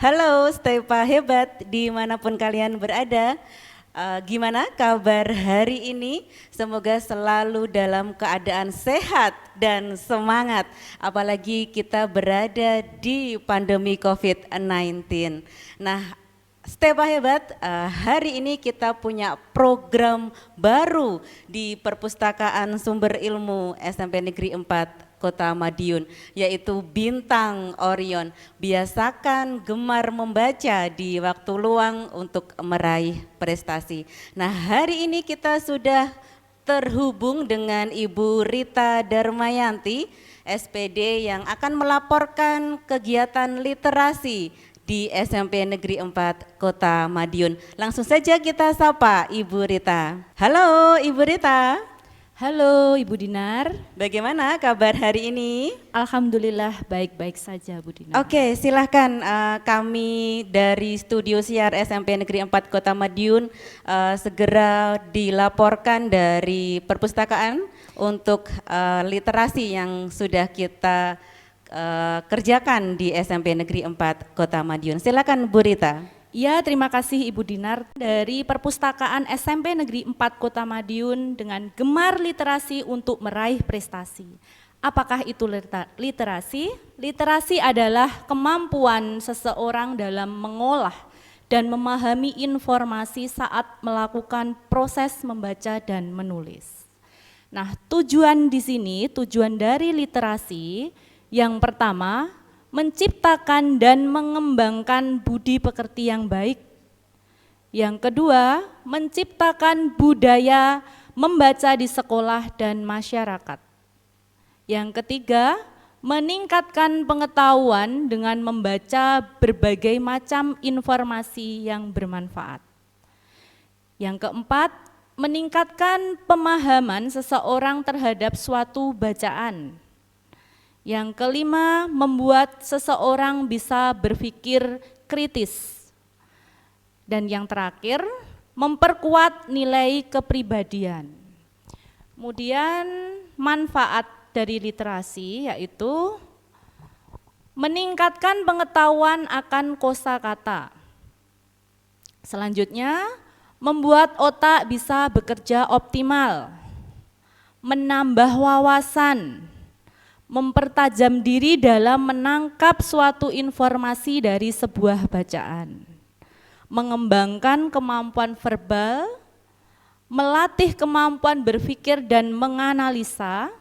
Halo Stepa Hebat dimanapun kalian berada. Gimana kabar hari ini? Semoga selalu dalam keadaan sehat dan semangat. Apalagi kita berada di pandemi COVID-19. Nah, Stepa Hebat, hari ini kita punya program baru di Perpustakaan Sumber Ilmu SMP Negeri 4 Kota Madiun, yaitu Bintang Orion. Biasakan gemar membaca di waktu luang untuk meraih prestasi. Nah, hari ini kita sudah terhubung dengan Ibu Rita Darmayanti, SPD, yang akan melaporkan kegiatan literasi di SMP Negeri 4 Kota Madiun. Langsung saja kita sapa Ibu Rita. Halo Ibu Rita. Halo Ibu Dinar. Bagaimana kabar hari ini? Alhamdulillah baik-baik saja Bu Dinar. Oke, silahkan kami dari studio siar SMP Negeri 4 Kota Madiun segera dilaporkan dari perpustakaan untuk literasi yang sudah kita kerjakan di SMP Negeri 4 Kota Madiun. Silakan Bu Rita. Ya, terima kasih Ibu Dinar. Dari Perpustakaan SMP Negeri 4 Kota Madiun dengan gemar literasi untuk meraih prestasi. Apakah itu literasi? Literasi adalah kemampuan seseorang dalam mengolah dan memahami informasi saat melakukan proses membaca dan menulis. Nah, tujuan di sini, tujuan dari literasi yang pertama, menciptakan dan mengembangkan budi pekerti yang baik. Yang kedua, menciptakan budaya membaca di sekolah dan masyarakat. Yang ketiga, meningkatkan pengetahuan dengan membaca berbagai macam informasi yang bermanfaat. Yang keempat, meningkatkan pemahaman seseorang terhadap suatu bacaan. Yang kelima, membuat seseorang bisa berpikir kritis. Dan yang terakhir, memperkuat nilai kepribadian. Kemudian manfaat dari literasi yaitu meningkatkan pengetahuan akan kosakata. Selanjutnya, membuat otak bisa bekerja optimal, menambah wawasan, mempertajam diri dalam menangkap suatu informasi dari sebuah bacaan, mengembangkan kemampuan verbal, melatih kemampuan berpikir dan menganalisa,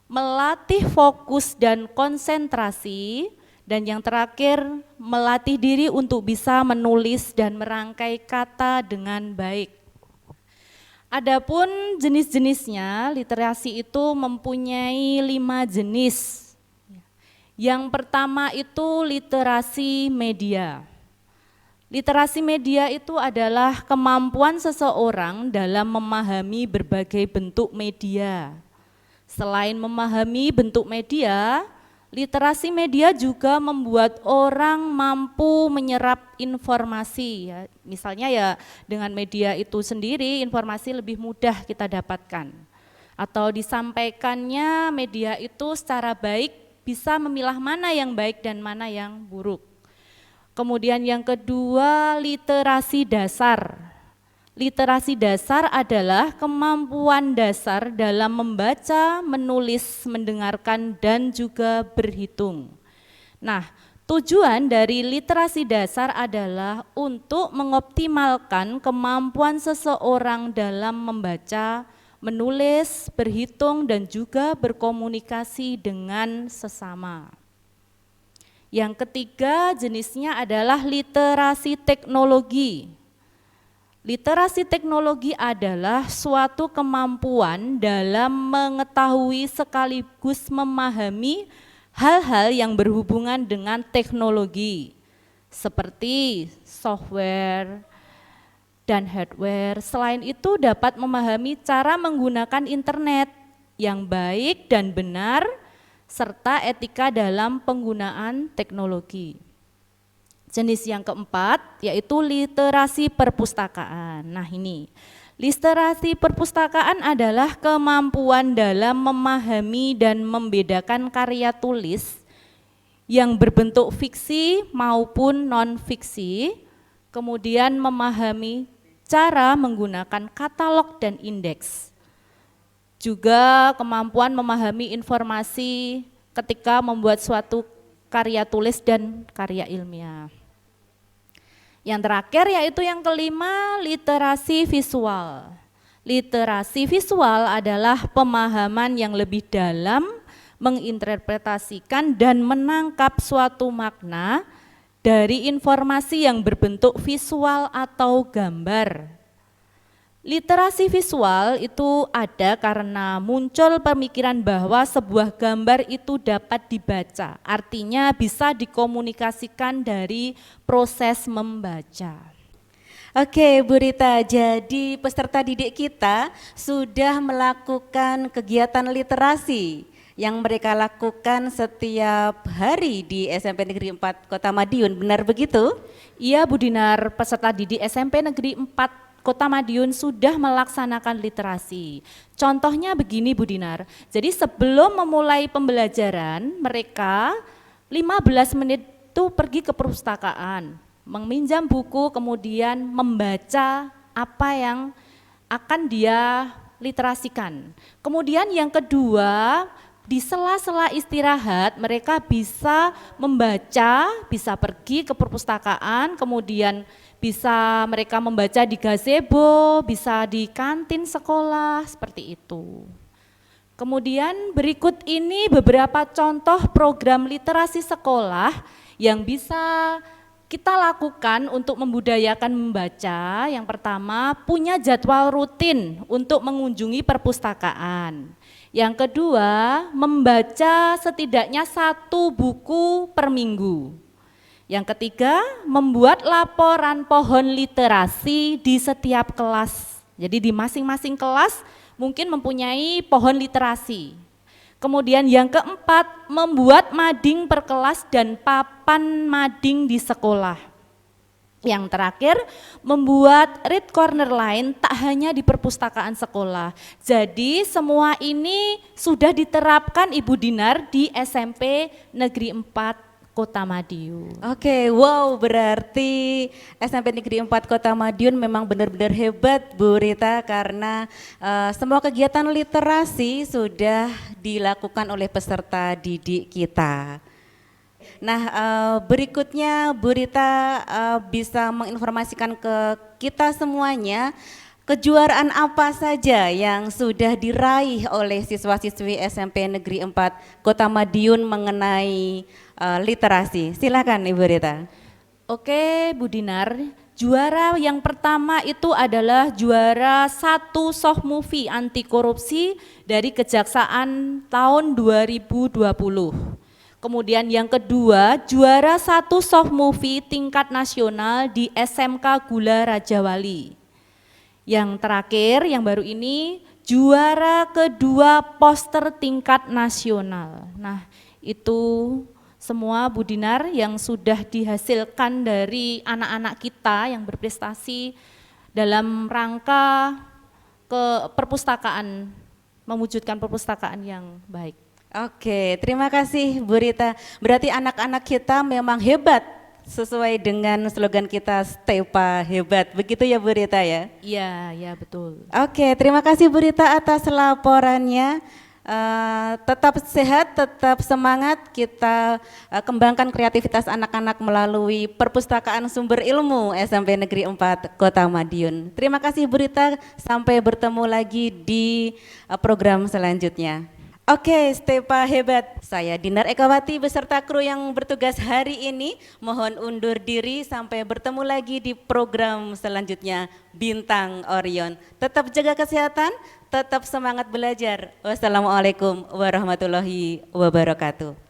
melatih fokus dan konsentrasi, dan yang terakhir melatih diri untuk bisa menulis dan merangkai kata dengan baik. Adapun jenis-jenisnya, literasi itu mempunyai 5 jenis. Yang pertama itu literasi media. Literasi media itu adalah kemampuan seseorang dalam memahami berbagai bentuk media. Selain memahami bentuk media, literasi media juga membuat orang mampu menyerap informasi. Ya. Misalnya ya dengan media itu sendiri informasi lebih mudah kita dapatkan. Atau disampaikannya media itu secara baik bisa memilah mana yang baik dan mana yang buruk. Kemudian yang kedua, literasi dasar. Literasi dasar adalah kemampuan dasar dalam membaca, menulis, mendengarkan, dan juga berhitung. Nah, tujuan dari literasi dasar adalah untuk mengoptimalkan kemampuan seseorang dalam membaca, menulis, berhitung, dan juga berkomunikasi dengan sesama. Yang ketiga jenisnya adalah literasi teknologi. Literasi teknologi adalah suatu kemampuan dalam mengetahui sekaligus memahami hal-hal yang berhubungan dengan teknologi seperti software dan hardware. Selain itu dapat memahami cara menggunakan internet yang baik dan benar serta etika dalam penggunaan teknologi. Jenis yang keempat yaitu literasi perpustakaan. Nah ini, literasi perpustakaan adalah kemampuan dalam memahami dan membedakan karya tulis yang berbentuk fiksi maupun non-fiksi, kemudian memahami cara menggunakan katalog dan indeks. Juga kemampuan memahami informasi ketika membuat suatu karya tulis dan karya ilmiah. Yang terakhir yaitu yang kelima, literasi visual. Literasi visual adalah pemahaman yang lebih dalam, menginterpretasikan dan menangkap suatu makna dari informasi yang berbentuk visual atau gambar. Literasi visual itu ada karena muncul pemikiran bahwa sebuah gambar itu dapat dibaca, artinya bisa dikomunikasikan dari proses membaca. Oke Bu Rita, jadi peserta didik kita sudah melakukan kegiatan literasi yang mereka lakukan setiap hari di SMP Negeri 4 Kota Madiun, benar begitu? Iya Bu Dinar, peserta didik SMP Negeri 4 Kota Madiun sudah melaksanakan literasi. Contohnya begini Bu Dinar, jadi sebelum memulai pembelajaran mereka 15 menit itu pergi ke perpustakaan, meminjam buku kemudian membaca apa yang akan dia literasikan. Kemudian yang kedua, di sela-sela istirahat mereka bisa membaca, bisa pergi ke perpustakaan, kemudian bisa mereka membaca di gazebo, bisa di kantin sekolah, seperti itu. Kemudian berikut ini beberapa contoh program literasi sekolah yang bisa kita lakukan untuk membudayakan membaca. Yang pertama, punya jadwal rutin untuk mengunjungi perpustakaan. Yang kedua, membaca setidaknya 1 buku per minggu. Yang ketiga, membuat laporan pohon literasi di setiap kelas. Jadi di masing-masing kelas mungkin mempunyai pohon literasi. Kemudian yang keempat, membuat mading per kelas dan papan mading di sekolah. Yang terakhir, membuat read corner line tak hanya di perpustakaan sekolah. Jadi semua ini sudah diterapkan Ibu Dinar di SMP Negeri 4 Kota Madiun. Oke, wow, berarti SMP Negeri 4 Kota Madiun memang benar-benar hebat Bu Rita karena semua kegiatan literasi sudah dilakukan oleh peserta didik kita. Nah, berikutnya Bu Rita bisa menginformasikan ke kita semuanya kejuaraan apa saja yang sudah diraih oleh siswa-siswi SMP Negeri 4 Kota Madiun mengenai literasi. Silakan Ibu Rita. Oke Bu Dinar, juara yang pertama itu adalah juara 1 soft movie anti korupsi dari Kejaksaan tahun 2020. Kemudian yang kedua, juara 1 soft movie tingkat nasional di SMK Gula Rajawali. Yang terakhir, yang baru ini, juara kedua poster tingkat nasional. Nah, itu semua Bu Dinar yang sudah dihasilkan dari anak-anak kita yang berprestasi dalam rangka ke perpustakaan, mewujudkan perpustakaan yang baik. Oke, terima kasih Bu Rita. Berarti anak-anak kita memang hebat sesuai dengan slogan kita Stepa Hebat. Begitu ya Bu Rita ya? Iya, ya betul. Oke, terima kasih Bu Rita atas laporannya. Tetap sehat, tetap semangat, kita kembangkan kreativitas anak-anak melalui Perpustakaan Sumber Ilmu SMP Negeri 4 Kota Madiun. Terima kasih Bu Rita, sampai bertemu lagi di program selanjutnya. Oke, Stepa Hebat. Saya Dinar Ekawati beserta kru yang bertugas hari ini mohon undur diri sampai bertemu lagi di program selanjutnya Bintang Orion. Tetap jaga kesehatan, tetap semangat belajar. Wassalamualaikum warahmatullahi wabarakatuh.